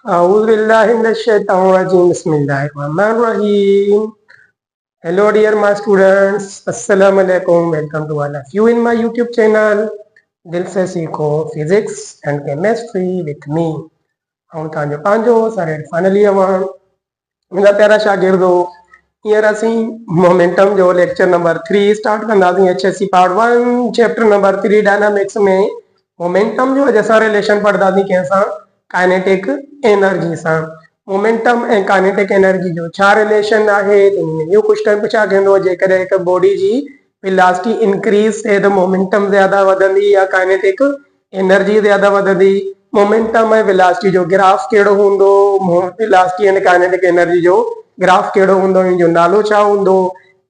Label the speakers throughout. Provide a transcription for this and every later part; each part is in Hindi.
Speaker 1: Bismillahirrahmanirrahim. Hello, dear my students. Assalamu alaikum. Welcome to all of you in my YouTube channel. दिल से सीखो physics and chemistry with me ऐं तव्हांजो पंहिंजो सर फाइनल ईयर वन मुंहिंजा प्यारा शागिर्दो हींअर असीं मोमेंटम जो लेक्चर नंबर 3 स्टार्ट कंदासीं HSC part 1 chapter number 3 dynamics में मोमेंटम जो अॼु असां रिलेशन पढ़ंदासीं कंहिंसां काइनेटिक एनर्जी सां मोमेंटम ऐं काइनेटिक एनर्जी जो छा रिलेशन आहे इहो क्वेश्चन पुछा कंदो जेकॾहिं हिकु बॉडी जी वेलोसिटी इंक्रीज थिए त मोमेंटम ज्यादा वधंदी या काइनेटिक एनर्जी ज्यादा वधंदी मोमेंटम ऐं वेलोसिटी जो ग्राफ कहिड़ो हूंदो वेलोसिटी एंड काइनेटिक एनर्जी जो ग्राफ कहिड़ो हूंदो इन जो नालो छा हूंदो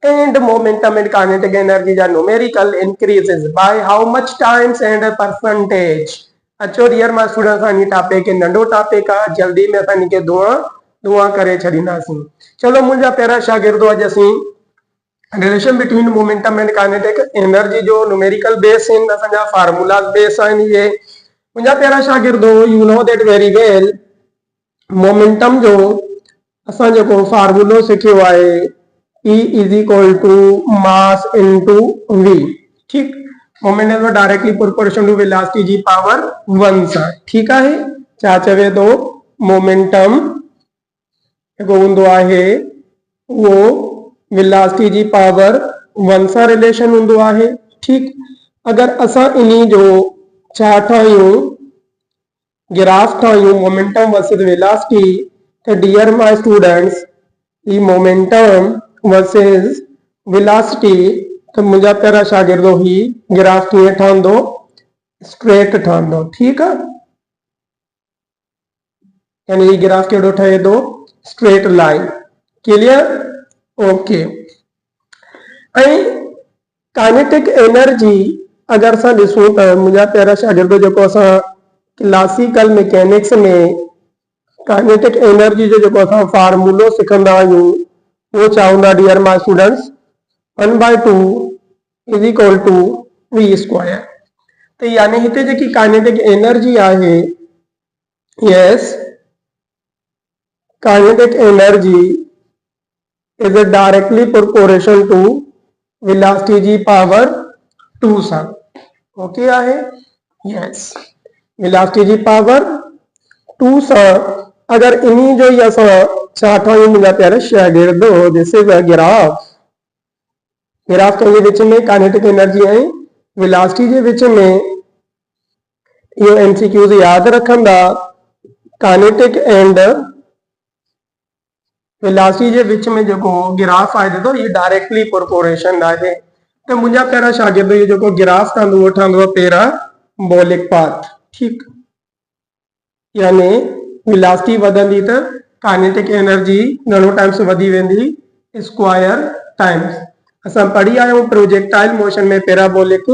Speaker 1: and momentum and kinetic energy are numerical increases by how much times and a percentage अचो डियर माय स्टूडेंट्स असांजी टॉपिक नंढो टॉपिक आहे जल्दी में असां इनखे दुआ करे छॾींदासीं चलो मुंहिंजा प्यारा शागिर्दो अॼु असीं relation between momentum and kinetic energy जो न्यूमेरिकल बेस आहिनि असांजा फार्मूलास बेस आहिनि इहे मुंहिंजा प्यारा शागिर्दो you know that very well momentum जो असां जेको फार्मूलो सिखियो आहे E is equal to mass into V ठीक मोमेंटम जो डायरेक्टली प्रोपोर्शनल टू वेलोसिटी जी पावर 1 सां ठीक आहे छा चवे थो मोमेंटम जेको हूंदो आहे उहो वेलोसिटी जी पावर 1 सां रिलेशन हूंदो आहे ठीक अगर असां इन्ही जो छा ठाहियूं ग्राफ ठाहियूं मोमेंटम वर्सेस वेलोसिटी त डियर माय स्टूडेंट्स ई मोमेंटम वर्सेस वेलोसिटी तो मुंहिंजा प्यारा शागिर्दो ही ग्राफ कीअं ठहंदो स्ट्रेट ठहंदो ठीक है यानी ये ग्राफ कहिड़ो ठहे थो स्ट्रेट लाइन क्लियर ओके ऐं काइनेटिक एनर्जी अगर असां ॾिसूं त मुंहिंजा प्यारा शागिर्दो जेको असां क्लासिकल मैकेनिक्स में काइनेटिक एनर्जी जो जेको असां फार्मूलो सिखंदा आहियूं वो चाहूंगा dear my students 1/2 is equal to v square तो यानी हिते जेकी काइनेटिक एनर्जी आहे yes kinetic energy is directly proportional to velocity जी पावर 2 सां ओके आहे यस वेलोसिटी जी पावर 2 सां अगर इन्हीं जो ही असां छा ठाहियूं मुंहिंजा प्यारा शागिर्दो दिस इज अ ग्राफ के विच में काइनेटिक एनर्जी ऐं वेलोसिटी के विच में इहो एमसीक्यूज याद रखंदा काइनेटिक एंड वेलोसिटी के विच में जो ग्राफ आहे तो ये डायरेक्टली प्रोपोर्शन आहे तो मुंहिंजा प्यारा शागिर्द ये जो ग्राफ ठहंदो उहो ठहंदो पैराबोलिक पाथ ठीक यानी वेलोसिटी वधंदी त काइनेटिक एनर्जी घणो टाइम्स वधी वेंदी स्क्वायर टाइम्स असां पढ़ी आया प्रोजेक्टाइल मोशन में पैराबोलिक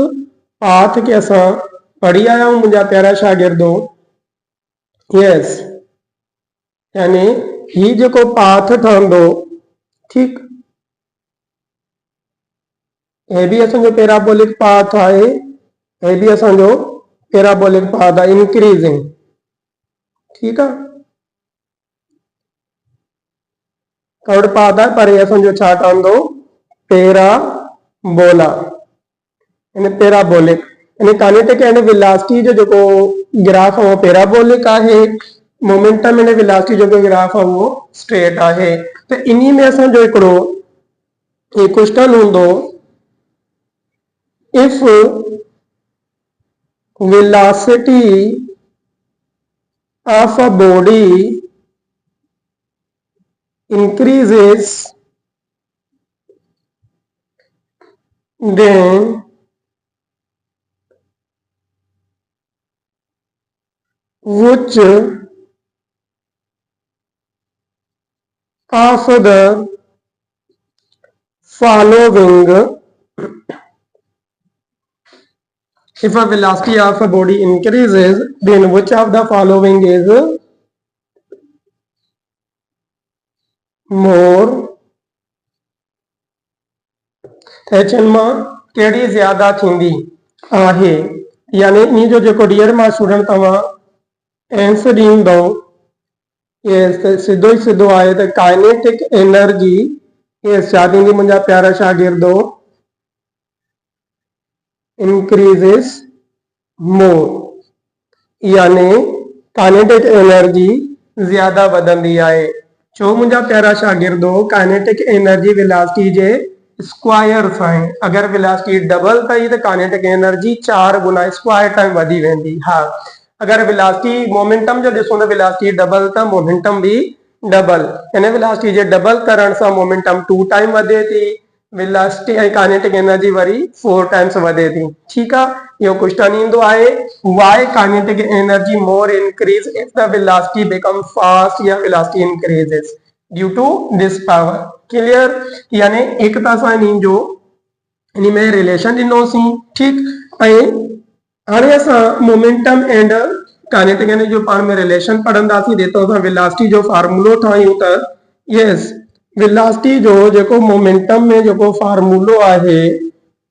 Speaker 1: पाथ के असां पढ़ी आया मुंहिंजा प्यारा शागिर्दो यस यानी ही जेको पाथ ठहंदो ठीक ये भी असांजो पैराबोलिक पाथ आहे ये भी असांजो पैराबोलिक पाथ आहे इंक्रीजिंग ठीक है कर्ड पाथ है पर ये असांजो छा ठहंदो पैराबोला यानी पैराबोलिक यानी काइनेटिक एंड वेलोसिटी जो जेको ग्राफ है वो पैराबोलिक आहे मोमेंटम एंड वेलोसिटी जो ग्राफ है वो स्ट्रेट आहे तो इन्हीं में असांजो हिकिड़ो एक क्वेश्चन हूंदो if velocity of a body increases then which of the following if a velocity of a body increases then which of the following is more एचन में कहिड़ी ज्यादा थींदी आहे यानी इन जो जेको डियर मां स्टूडेंट तव्हां आंसर ॾींदो यस त सिधो ई सिधो आहे त काइनेटिक एनर्जी यस छा थींदी मुंहिंजा प्यारा शागिर्दो इंक्रीज़िस मोर यानी काइनेटिक एनर्जी ज्यादा वधंदी आहे छो मुंहिंजा प्यारा शागिर्दो काइनेटिक एनर्जी वेलोसिटी जे स्क्वायर सां आहे अगरि वेलोसिटी डबल अथई त काइनेटिक एनर्जी 4 गुना स्क्वायर टाइम वधी वेंदी हा अगरि वेलोसिटी मोमेंटम जो ॾिसूं त वेलोसिटी डबल त मोमेंटम बि डबल हिन वेलोसिटी जे डबल करण सां मोमेंटम 2 टाइम वधे थी वेलोसिटी ऐं काइनेटिक एनर्जी वरी 4 टाइम्स वधे थी ठीकु आहे इहो क्वेश्चन ईंदो आहे why kinetic energy more increase if the velocity become fast या velocity increases due to this power clear यानी एक त असां इन्हनि जो इन में रिलेशन ॾिनोसीं ठीकु ऐं हाणे असां मोमेंटम एंड काइनेटिक एनर्जी जो पाण में रिलेशन पढ़ंदासीं जेतो असां वेलोसिटी जो फार्मूलो ठाहियूं त यस वेलोसिटी जो जेको मोमेंटम में जेको फार्मूलो आहे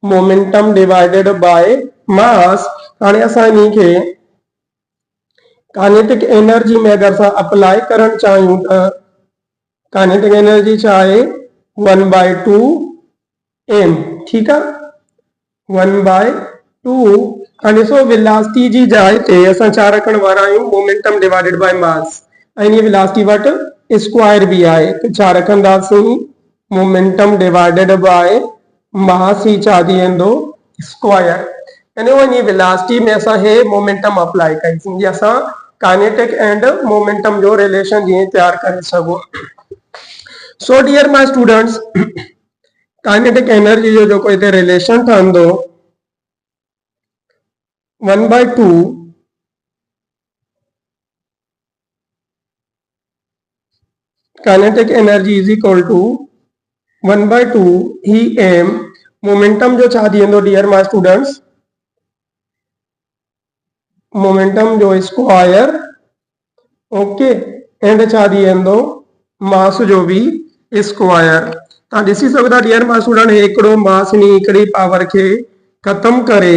Speaker 1: मोमेंटम डिवाइडेड बाय मास हाणे असां इन्ही खे काइनेटिक एनर्जी में अगरि असां अप्लाई करणु चाहियूं त काइनेटिक एनर्जी छा आहे 1/2 m ठीकु आहे 1/2 हाणे ॾिसो वेलोसिटी जी जाइ ते असां छा रखण वारा आहियूं मोमेंटम डिवाइडेड बाय मास ऐं इन वेलोसिटी वटि स्क्वायर भी आहे त छा रखंदासीं मोमेंटम डिवाइडेड बाय मास ही छा थी वेंदो स्क्वायर यानी वञी वेलोसिटी में असां हे मोमेंटम अप्लाई कईसीं जीअं असां काइनेटिक एंड मोमेंटम जो रिलेशन जीअं तयार करे सघूं सो dear my students kinetic energy जो जेको हिते रिलेशन ठहंदो 1/2 kinetic energy is equal to 1/2 ही m मोमेंटम जो छा थी वेंदो डियर माय स्टूडेंट्स मोमेंटम जो स्क्वायर ओके एंड छा थी वेंदो मास जो भी स्क्वायर तव्हां ॾिसी सघो था डियर माय स्टूडेंट हिकिड़ो मास नी हिकिड़ी पावर खे ख़तम करे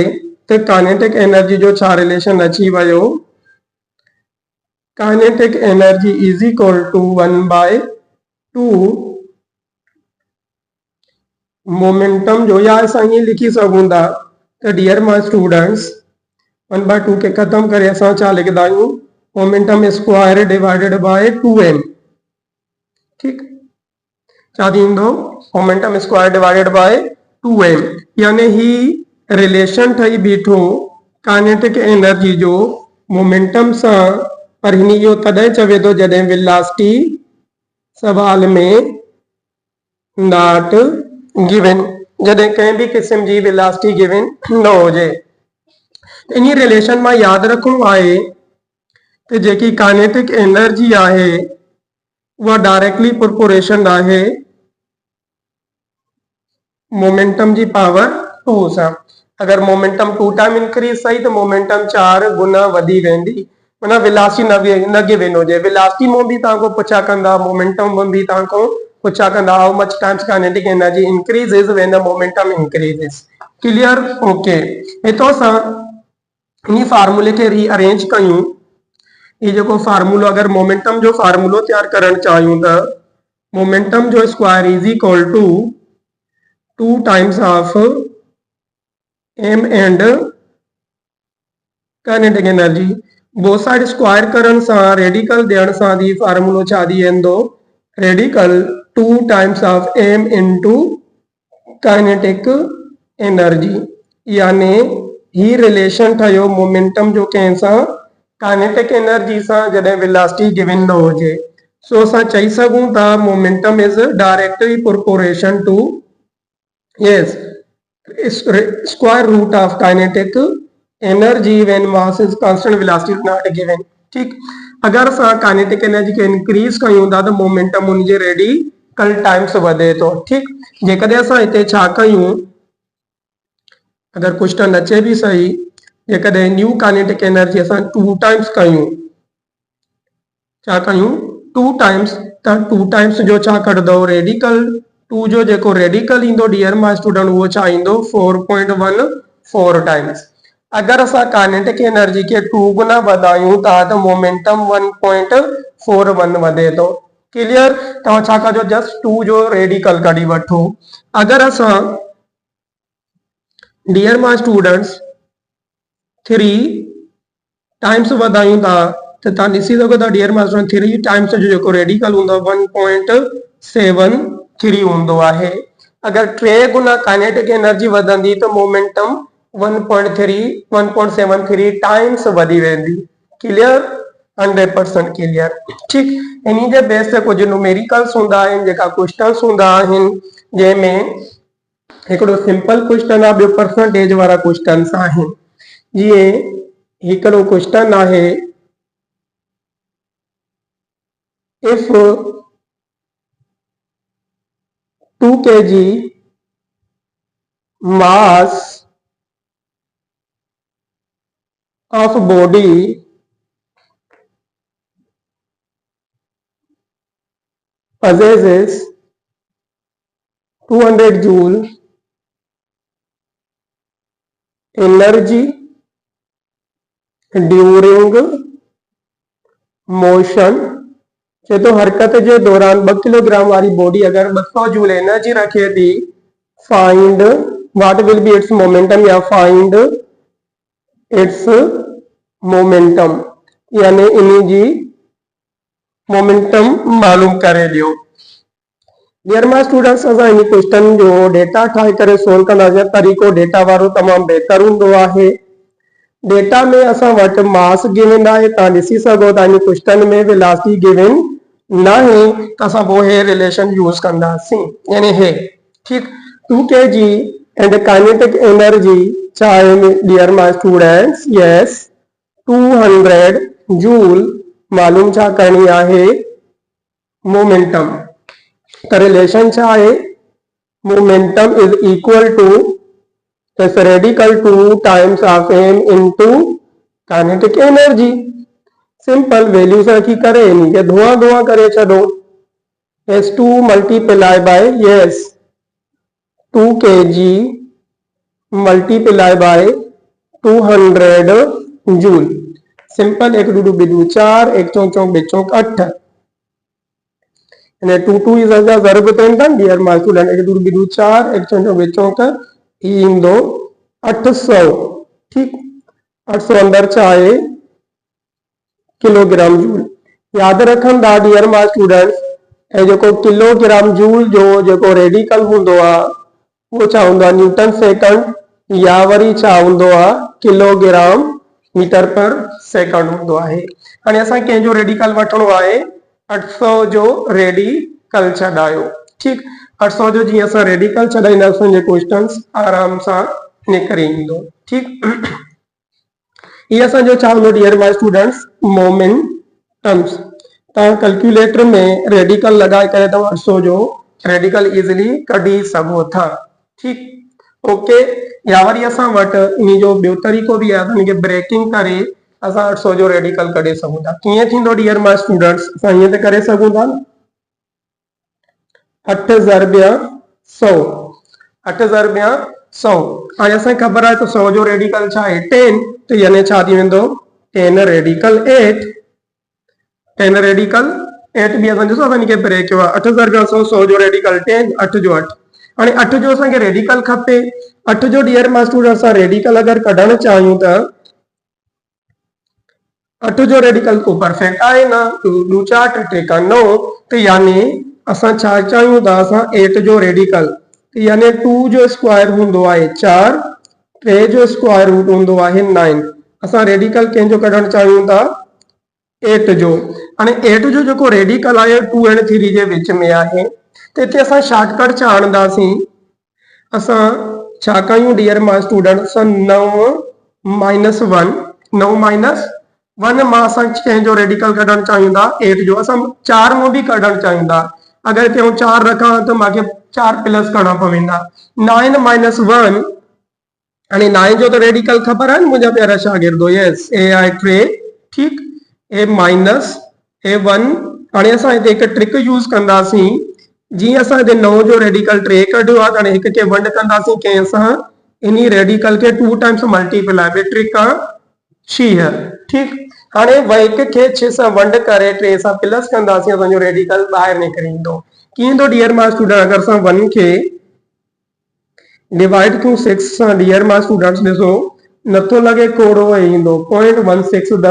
Speaker 1: त काइनेटिक एनर्जी जो छा रिलेशन अची वियो kinetic energy is equal to 1/2 momentum जो या असां ईअं लिखी सघूं था त डियर माय स्टूडेंट्स 1/2 के खत्म करे असां छा लिखंदा आहियूं momentum square divided by 2m ठीक छा थींदो momentum square divided by 2m यानी ही रिलेशन ठही बीठो काइनेटिक एनर्जी जो मोमेंटम सां पर हिन जो तॾहिं चवे थो जॾहिं वेलोसिटी सवाल में नॉट गिवन जॾहिं कंहिं बि क़िस्म जी वेलोसिटी गिवन न हुजे इन रिलेशन मां यादि रखणो आहे त जेकी काइनेटिक एनर्जी आहे उहा डायरेक्टली प्रोपोर्शन आहे मोमेंटम जी पावर 2 सां अगर मोमेंटम 2 टाइम इंक्रीज सही तो मोमेंटम 4 गुना वधी वेंदी माना वेलोसिटी न गिवन हुजे वेलोसिटी में भी तव्हां को पुछा कंदा मोमेंटम में भी तव्हां को पुछा कंदा how much times kinetic energy increases when the momentum increases clear okay हितो सां इन फार्मूले के रीअरेंज कयूं ये जो फार्मूलो अगर मोमेंटम जो फार्मूलो तैयार करण चाहियूं त मोमेंटम जो square is equal to 2 times of m and kinetic energy both side square करण सां रेडिकल ॾियण सां दी फार्मूलो छा थी वेंदो radical 2 times of m into kinetic energy यानी ही रिलेशन ठहियो मोमेंटम जो कंहिं सां काइनेटिक एनर्जी सां जॾहिं वेलोसिटी गिवन न हुजे सो असां चई सघूं था momentum is directly proportion to yes square root of kinetic energy when mass is constant velocity is not given ठीक अगर असां काइनेटिक एनर्जी के इंक्रीज कयूं था त मोमेंटम उन जे रेडिकल टाइम्स वधे थो ठीक जेकॾहिं असां हिते छा कयूं अगर क्वेश्चन अचे भी सही जेकॾहिं न्यू काइनेटिक एनर्जी असां 2 टाइम्स कयूं छा कयूं 2 टाइम्स त 2 टाइम्स जो छा कढंदो रेडिकल 2 जो जेको रेडिकल ईंदो डियर माय स्टूडेंट उहो छा ईंदो 4.14 टाइम्स अगर असां काइनेटिक एनर्जी के 2 गुना वधायूं था तो मोमेंटम 1.41 वधे थो। क्लियर? तव्हां छा कजो, जस्ट 2 जो रेडिकल कढी वठो। अगर असां डियर माय स्टूडेंट्स 3 टाइम्स वधायूं था तो तव्हां ॾिसी सघो था डियर माय स्टूडेंट 3 टाइम्स जो जेको रेडिकल हूंदो 1.73 हूंदो आहे। अगर 3 गुना काइनेटिक एनर्जी वधंदी तो मोमेंटम 1.73 टाइम्स वधी वेंदी। क्लियर? 100% क्लियर। ठीक, इन्हीं जे बेस ते कुछ न्यूमेरिकल्स हूंदा आहिनि, जेका क्वेश्चन्स हूंदा आहिनि, जंहिंमें हिकिड़ो सिंपल क्वेश्चन आहे, ॿियो परसेंटेज वारा क्वेश्चन्स आहिनि। जीअं हिकिड़ो क्वेश्चन आहे, if 2 kg mass of body possesses 200 joule energy during motion, जे तो हरकत जे दौरान 2 किलोग्राम वाली बॉडी अगर 200 जूल एनर्जी रखे थी, find what will be it's momentum या फाइंड इट्स मोमेंटम, यानी इन्हीं जी मोमेंटम मालूम करे लियो। डियर माय स्टूडेंट्स, असां इन क्वेश्चन जो डेटा ठाहे करे सोल्व कंदासीं। तरीक़ो डेटा वारो तमामु बहितर हूंदो आहे। डेटा में असां वटि मास गिवन आहे, तव्हां ॾिसी सघो था। इन क्वेश्चन में वेलोसिटी गिवन न है तो असां पोइ हे रिलेशन यूज कंदासीं, यानी हे। ठीक, 2 kg एंड काइनेटिक एनर्जी छा आहे dear my students? Yes, 200 joule मालूम छा करनी आहे? मोमेंटम। तो रिलेशन छा आहे? Momentum is equal to it's radical 2 times of m into kinetic energy. Simple values रखी करे इन्हीं के धुआं धुआं करे छो। S2 multiply by yes 2 kg multiply by 200 joule. Simple, 1 2 2 4, 1 4 4 2 4 8, यानी 2 2 इज ज़रूर बताइंदा डियर माय स्टूडेंट। 1 2 2 4, 1 4 4 2 4 इंदो 800। ठीक, 800 अंदर चाहे किलोग्राम जूल। याद रखंदा डियर माय स्टूडेंट्स, ए जो किलोग्राम जूल जो रेडिकल होंदो आ वो छा होंदो आ? न्यूटन सेकंड, या वरी छा होंदो आ? किलोग्राम मीटर पर सेकंड होंदो आहे। हाणे असां कंहिंजो रेडिकल वठणो आहे? 800 जो रेडिकल छॾायो। ठीक, 800 जो जीअं असां रेडिकल छॾाईंदासीं, जे क्वेश्चन्स आराम सां निकिरी ईंदो। ठीक, ये असांजो छा हूंदो डियर माय स्टूडेंट्स? मोमेंटम्स। तव्हां कैलकुलेटर में रेडिकल लगाए करे तव्हां 800 जो रेडिकल इजीली कढी सघो था। ठीक, ओके। या वरी असां वटि इन जो ॿियो तरीक़ो बि आहे, इन खे ब्रेकिंग करे असां 800 जो रेडिकल कढी सघूं था। कीअं थींदो डियर माय स्टूडेंट्स? असां ईअं त करे सघूं था, 8 ज़रबिया 100, 8 ज़रबिया 100। हाणे असांखे ख़बर आहे त 100 जो रेडिकल छा आहे? 10, तो यानी छा थी वेंदो? 10 रेडिकल 8, 10 रेडिकल 8 बि असां ॾिसो असां इनखे ब्रेक कयो आहे। 8 ज़रबिया 100, 100 जो रेडिकल 10, 8 जो 8। हाणे 8 जो असांखे रेडिकल खपे। 8 जो डियर माय स्टूडेंट असां रेडिकल अगरि कढणु चाहियूं त 8 जो रेडिकल को परफेक्ट आहे न, 2 4 टे का 9, तो यानी असां छा चाहियूं था? असां 8 जो रेडिकल, यानी 2 जो स्क्वायर हूंदो आहे 4, 3 जो स्क्वायर रूट हूंदो आहे 9। असां रेडिकल कंहिंजो कढणु चाहियूं था? 8 जो। हाणे 8 जो जेको रेडिकल आहे 2 ऐं 3 जे विच में आहे, त हिते असां शॉर्टकट छा आणंदासीं? असां छा कयूं डियर माय स्टूडेंट? असां 9 माइनस 1, 9 माइनस 1 मां असां कंहिंजो रेडिकल कढणु चाहियूं था? 8 जो। असां 4 मां बि कढणु चाहियूं था। अगरि हिते 4 रखां त मूंखे 4 प्लस करणा पवंदा। 9 माइनस 1, हाणे 9 जो तो रेडिकल खबर है मुझे प्यारा शागिर्दो। यस, ए आई 3। ठीक, ए माइनस ए 1। हाणे असां हिते हिकु ट्रिक यूज़ कंदासीं। जीअं असां हिते 9 जो रेडिकल 3 कढियो आहे, हाणे हिक खे वंड कंदासीं कंहिं सां? इन्हीं रेडिकल के 2 टाइम्स मल्टीप्लाई बि ट्रिक शीह ठीक। हाणे हिक खे 6 सां वंड करे 3 सां प्लस कंदासीं असांजो रेडिकल ॿाहिरि निकिरी ईंदो। कीअं ईंदो डियर माय स्टूडेंट, अगरि असां 1 खे डिवाइड कयूं 6 सां डियर माय स्टूडेंट्स ॾिसो नथो लॻे कोड़ो ईंदो 0.16 द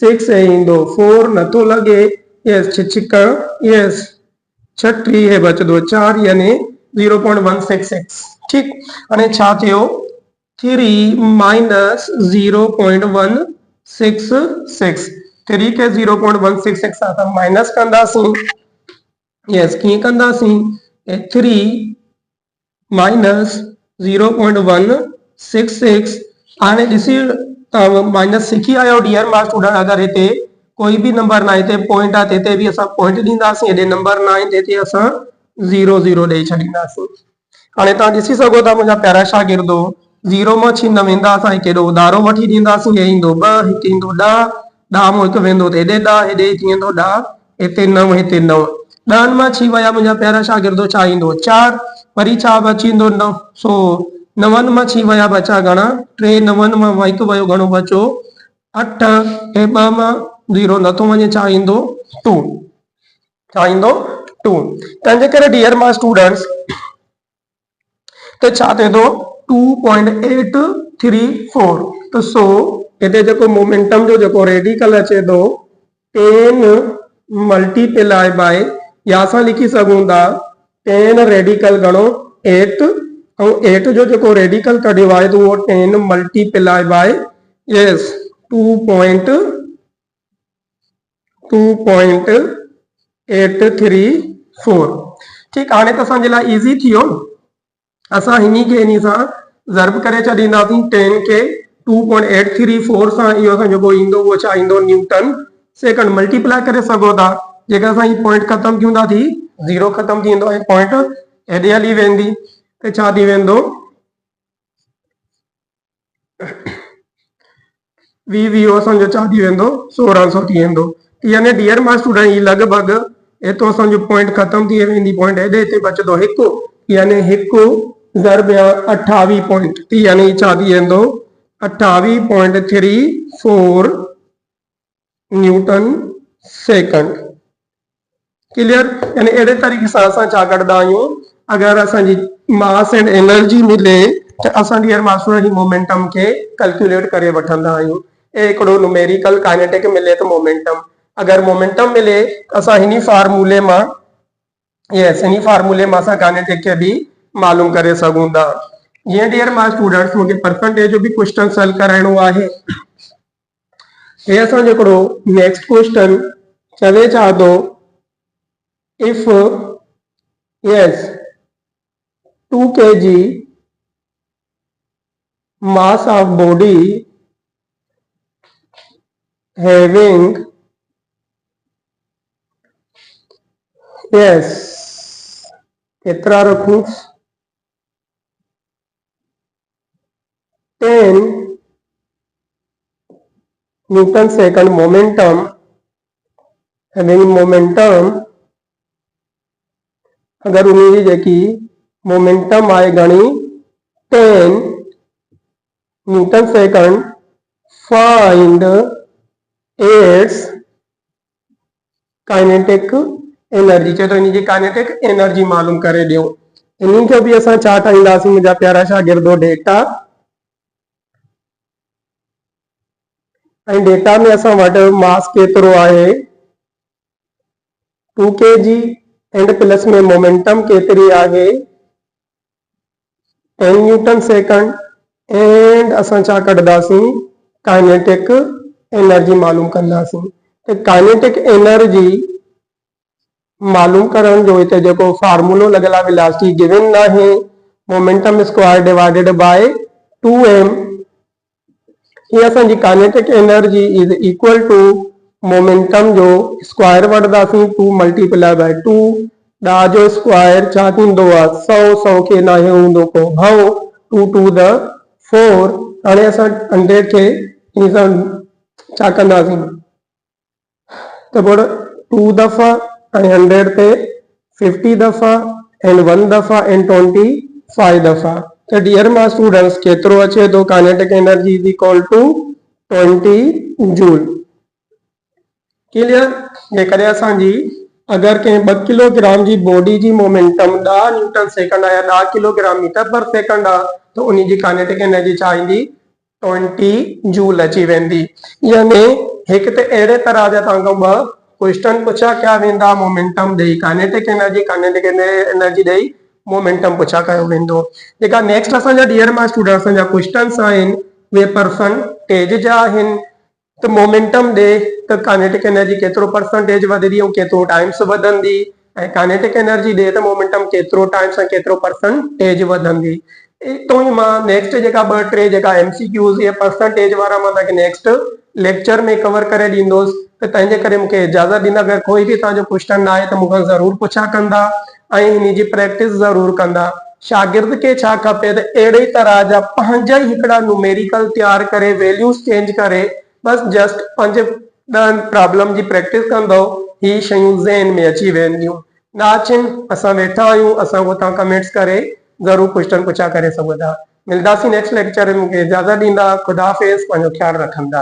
Speaker 1: 6 ईंदो 4 नथो लॻे यस छिका यस 6 हे बचंदो 4 यानी 0.166 ठीक। हाणे छा थियो 3 माइनस 0.166 3 के 0.166 सां असां माइनस कंदासीं यस कीअं कंदासीं 3 माइनस 0.166 हाणे ॾिसी माइनस सिखी आयो डियर माय स्टूडेंट, अगरि हिते कोई भी नंबर ना हिते पॉइंट आहे ते भी असां पॉइंट ॾींदासीं, हेॾे नंबर ना आहे ते असां 0 0 ॾेई छॾींदासीं। हाणे तव्हां ॾिसी सघो था मुंहिंजा प्यारा शागिर्दो 0 मां छीन वेंदा असां हिकु हेॾो उधारो वठी ॾींदासीं, हे ईंदो 2 हिते ईंदो 10 10 मां हिकु वेंदो त हेॾे 10 हेॾे थी वेंदो 10 हिते 9 हिते 9 10 मां छी विया मुंहिंजा प्यारा शागिर्दो छा ईंदो 4 वरी छा बचींदो 9 सो 9 मां छी विया बचा घणा 3 9 मां हिकु वियो घणो बचो 8 हे 2 मां 0 नथो वञे छा ईंदो 2 छा ईंदो 2। तंहिंजे करे डियर माय स्टूडेंट्स तो छा थिए थो 2.834 तो सो हिते जेको मोमेंटम जो जेको रेडिकल अचे थो 10 मल्टीप्लाई बाय या असां लिखी सघूं था 10 रेडिकल घणो 8 ऐं 8 जो जेको रेडिकल कढियो आहे तो उहो 10 मल्टीप्लाई बाय यस 2.834 ठीक। हाणे त असांजे लाइ इज़ी थी वियो असां इन्हीं खे इन्हीं सां ज़र्ब करे छॾींदासीं 10 के 2.834 सां इहो असां जेको ईंदो उहो छा ईंदो न्यूटन सेकंड मल्टीप्लाई करे सघो था जेका असां ही पॉइंट ख़तम थियूं था थी 0 ख़तम थी वेंदो ऐं पॉइंट हेॾे हली वेंदी त छा थी वेंदो वी असांजो छा थी वेंदो 1600 थी वेंदो यानी डियर माय स्टूडेंट ही लॻभॻि एतिरो असांजो पॉइंट ख़तम थी वेंदी पॉइंट हेॾे हिते बचंदो हिकु यानी हिकु ज़र्ब 28 पॉइंट यानी छा थी वेंदो 28.34 न्यूटन सेकंड क्लियर। यानी अहिड़े तरीक़े सां असां छा कंदा आहियूं अगरि असांजी मास एंड एनर्जी मिले त असां डियर माय स्टूडेंट ही मोमेंटम खे कैलकुलेट करे वठंदा आहियूं। हिकिड़ो न्यूमेरिकल काइनेटिक मिले तो मोमेंटम अगरि मोमेंटम मिले असां हिनी फार्मूले मां यस हिनी फार्मूले मां असां काइनेटिक खे बि मालूम करे सघूं था। जीअं डियर माय स्टूडेंट्स मूंखे परसेंटेज जो बि क्वेश्चन सॉल्व कराइणो आहे हे असांजो हिकिड़ो नेक्स्ट क्वेश्चन चवे छा थो if yes 2 kg mass of body having yes कितना रखूं 10 newton second momentum having momentum अगर उन्हीं जेकी मोमेंटम आए घणी 10 newton second find its kinetic energy चए तो इन जी काइनेटिक एनर्जी मालूम करे ॾियो। इन्हीं खे भी असां छा ठाहींदासीं मुंहिंजा प्यारा शागिर्दो डेटा ऐं डेटा में असां वटि मास केतिरो आहे 2 kg एंड प्लस में मोमेंटम केतिरी आहे 10 न्यूटन सेकंड एंड असां छा कढंदासीं काइनेटिक एनर्जी मालूम कंदासीं। त काइनेटिक एनर्जी मालूम करण जो हिते जेको फार्मूलो लॻियल आहे वेलोसिटी गिवन आहे momentum square divided by 2m ये असांजी kinetic energy is equal to momentum जो स्क्वायर वठंदासीं 2 मल्टीप्लाई बाय 2 ॾह जो स्क्वायर छा थींदो आहे 100 100 खे न हूंदो को भउ 2 टू द 4 हाणे असां 100 खे इन सां छा कंदासीं त पोइ 2 दफ़ा ऐं 100 ते 50 दफ़ा एंड 1 दफ़ा एंड 25 दफ़ा तो डियर माय स्टूडेंट्स केतिरो अचे थो kinetic energy is equal to 20 joule. Clear. जेकॾहिं असांजी अगरि कंहिं 2 किलोग्राम जी बॉडी जी मोमेंटम 10 न्यूटन सेकंड आहे या 10 किलोग्राम मीटर पर सेकंड आहे त उन जी काइनेटिक एनर्जी छा ईंदी 20 जूल अची वेंदी। यानी हिकु त अहिड़े तरह जा तव्हां खां 2 क्वेश्चन पुछा कया वेंदा मोमेंटम ॾेई काइनेटिक एनर्जी ॾेई मोमेंटम पुछा कयो वेंदो। जेका नेक्स्ट असांजा डियर माय स्टूडेंट असांजा क्वेश्चन्स आहिनि उहे परसेंटेज जा आहिनि। तो मोमेंटम ॾे त काइनेटिक एनर्जी केतिरो परसेंटेज वधंदी ऐं केतिरो टाइम्स वधंदी ऐं काइनेटिक एनर्जी ॾे त मोमेंटम केतिरो टाइम्स ऐं केतिरो परसेंटेज वधंदी। तो ई मां नेक्स्ट जेका 2-3 जेका एमसीक्यूज़ या परसेंटेज वारा मां तव्हांखे नेक्स्ट लेक्चर में कवर करे ॾींदुसि। त तंहिंजे करे मूंखे इजाज़त ॾींदा अगरि कोई बि तव्हांजो क्वेश्चन आहे त मूंखां ज़रूरु पुछा कंदा ऐं इन जी प्रैक्टिस ज़रूरु कंदा। शागिर्द खे छा खपे त अहिड़े तरह जा पंहिंजा ई हिकिड़ा न्यूमेरिकल तयारु करे वैल्यूज़ चेंज करे बस जस्ट 5-10 प्रॉब्लम जी प्रैक्टिस कंदो ही शयूं ज़हन में अची वेंदियूं। ना अचनि असां वेठा आहियूं असां को तव्हां कमेंट्स करे ज़रूरु क्वेश्चन पुछा करे सघो था। मिलंदासीं नेक्स्ट लेक्चर में। मूंखे इजाज़त ॾींदा। ख़ुदा हाफ़िज़। पंहिंजो ख़्यालु रखंदा।